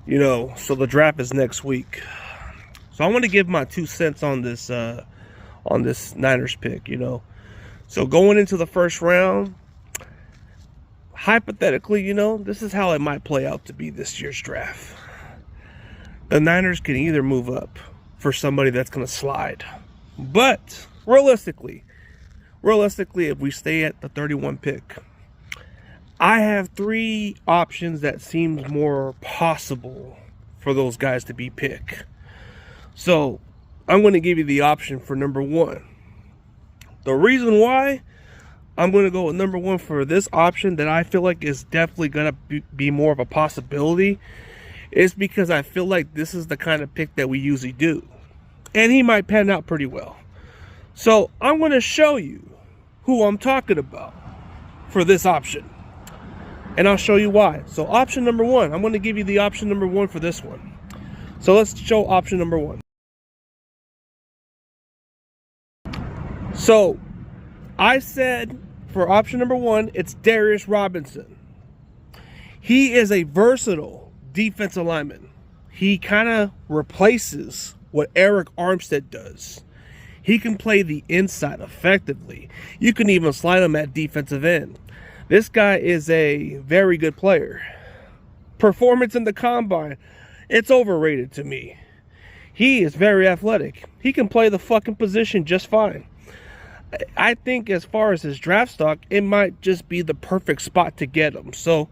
So the draft is next week. So I want to give my 2 cents on this Niners pick. So going into the first round, hypothetically, this is how it might play out to be this year's draft. The Niners can either move up for somebody that's going to slide, but realistically, if we stay at the 31 pick, I have 3 options that seems more possible for those guys to be picked. So I'm going to give you the option for number 1. The reason why I'm going to go with number 1 for this option that I feel like is definitely going to be more of a possibility is because I feel like this is the kind of pick that we usually do. And he might pan out pretty well. So I'm going to show you who I'm talking about for this option. And I'll show you why. So option number 1, I'm going to give you the option number 1 for this one. So let's show option number 1. So I said for option number 1, it's Darius Robinson. He is a versatile defensive lineman. He kind of replaces what Arik Armstead does. He can play the inside effectively. You can even slide him at defensive end. This guy is a very good player. Performance in the combine, it's overrated to me. He is very athletic. He can play the fucking position just fine. I think as far as his draft stock, it might just be the perfect spot to get him. So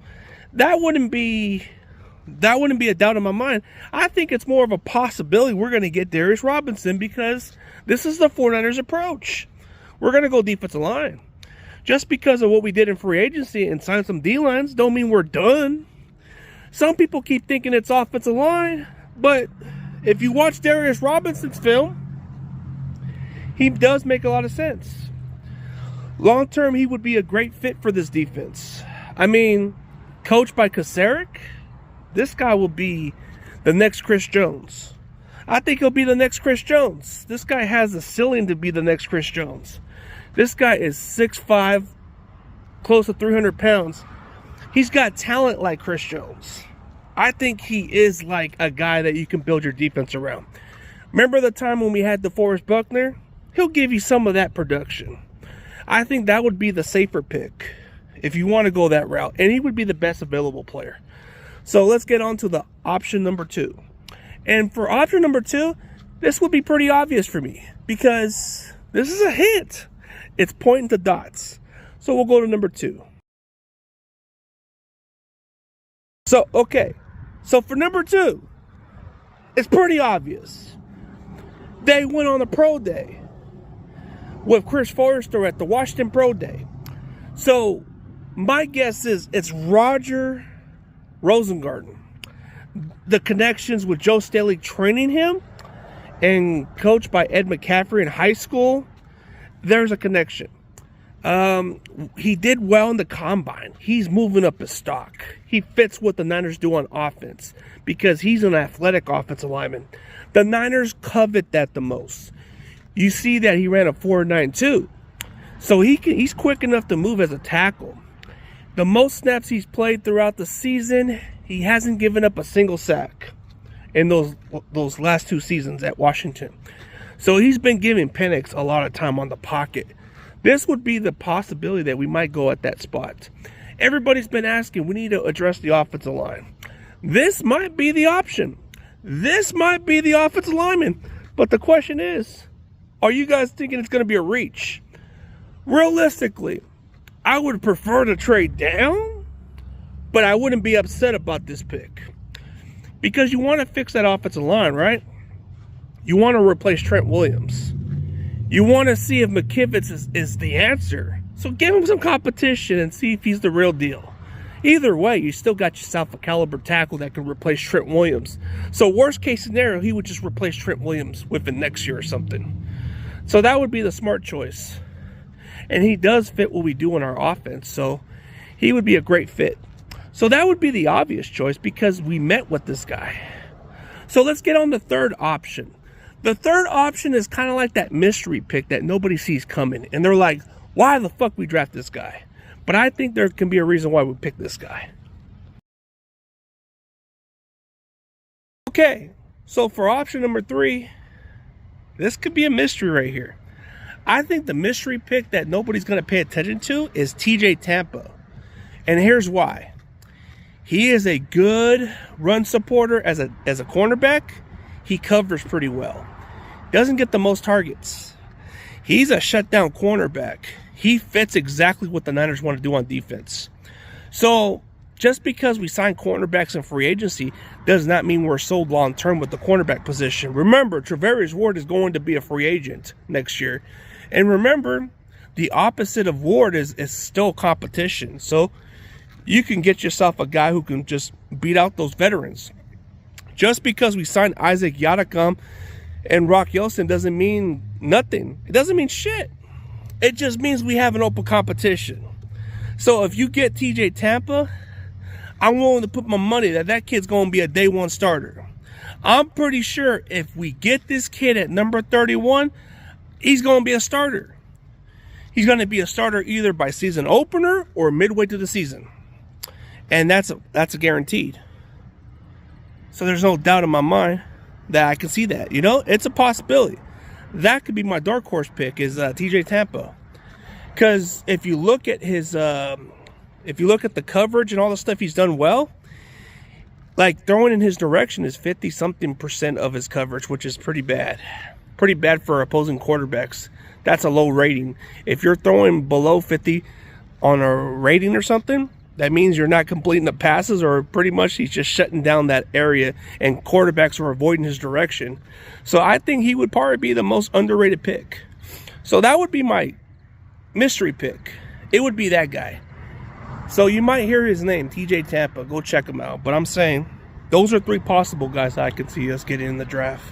that wouldn't be a doubt in my mind. I think it's more of a possibility we're going to get Darius Robinson because this is the 49ers approach. We're going to go defensive line. Just because of what we did in free agency and sign some D-lines don't mean we're done. Some people keep thinking it's offensive line, but if you watch Darius Robinson's film, he does make a lot of sense. Long term, he would be a great fit for this defense. I mean, coached by Kasarik, this guy will be the next Chris Jones. I think he'll be the next Chris Jones. This guy has the ceiling to be the next Chris Jones. This guy is 6'5", close to 300 pounds. He's got talent like Chris Jones. I think he is like a guy that you can build your defense around. Remember the time when we had DeForest Buckner? He'll give you some of that production. I think that would be the safer pick if you want to go that route. And he would be the best available player. So let's get on to the option number 2. And for option number 2, this would be pretty obvious for me because this is a hit. It's pointing to dots. So we'll go to number 2. So, okay. So for number 2, it's pretty obvious. They went on a pro day with Chris Forrester at the Washington Pro Day. So my guess is it's Roger Rosengarten. The connections with Joe Staley training him and coached by Ed McCaffrey in high school, there's a connection. He did well in the combine. He's moving up his stock. He fits what the Niners do on offense because he's an athletic offensive lineman. The Niners covet that the most. You see that he ran a 4.92. So he's quick enough to move as a tackle. The most snaps he's played throughout the season, he hasn't given up a single sack in those last 2 seasons at Washington. So he's been giving Penix a lot of time on the pocket. This would be the possibility that we might go at that spot. Everybody's been asking, we need to address the offensive line. This might be the option. This might be the offensive lineman. But the question is, are you guys thinking it's going to be a reach? Realistically, I would prefer to trade down, but I wouldn't be upset about this pick. Because you want to fix that offensive line, right? You want to replace Trent Williams. You want to see if McKivitz is the answer. So give him some competition and see if he's the real deal. Either way, you still got yourself a caliber tackle that can replace Trent Williams. So worst case scenario, he would just replace Trent Williams within next year or something. So that would be the smart choice. And he does fit what we do in our offense. So he would be a great fit. So that would be the obvious choice because we met with this guy. So let's get on the third option. The third option is kind of like that mystery pick that nobody sees coming. And they're like, why the fuck we draft this guy? But I think there can be a reason why we pick this guy. Okay, so for option number 3, this could be a mystery right here. I think the mystery pick that nobody's going to pay attention to is TJ Tampa. And here's why. He is a good run supporter as a cornerback. He covers pretty well. Doesn't get the most targets. He's a shutdown cornerback. He fits exactly what the Niners want to do on defense. So just because we sign cornerbacks in free agency does not mean we're sold long term with the cornerback position. Remember, Travarius Ward is going to be a free agent next year. And remember, the opposite of Ward is still competition. So you can get yourself a guy who can just beat out those veterans. Just because we signed Isaac Yiadom and Rock Yeltsin doesn't mean nothing. It doesn't mean shit. It just means we have an open competition. So if you get TJ Tampa, I'm willing to put my money that kid's going to be a day one starter. I'm pretty sure if we get this kid at number 31, he's going to be a starter. He's going to be a starter either by season opener or midway to the season. And that's a guaranteed. So there's no doubt in my mind that I can see that. You know, it's a possibility. That could be my dark horse pick is TJ Tampa. Because if you look at his, if you look at the coverage and all the stuff he's done well, like throwing in his direction is 50-something% of his coverage, which is pretty bad. Pretty bad for opposing quarterbacks. That's a low rating. If you're throwing below 50 on a rating or something, that means you're not completing the passes, or pretty much he's just shutting down that area and quarterbacks are avoiding his direction. So I think he would probably be the most underrated pick. So that would be my mystery pick. It would be that guy. So you might hear his name, TJ Tampa. Go check him out. But I'm saying those are 3 possible guys I could see us getting in the draft.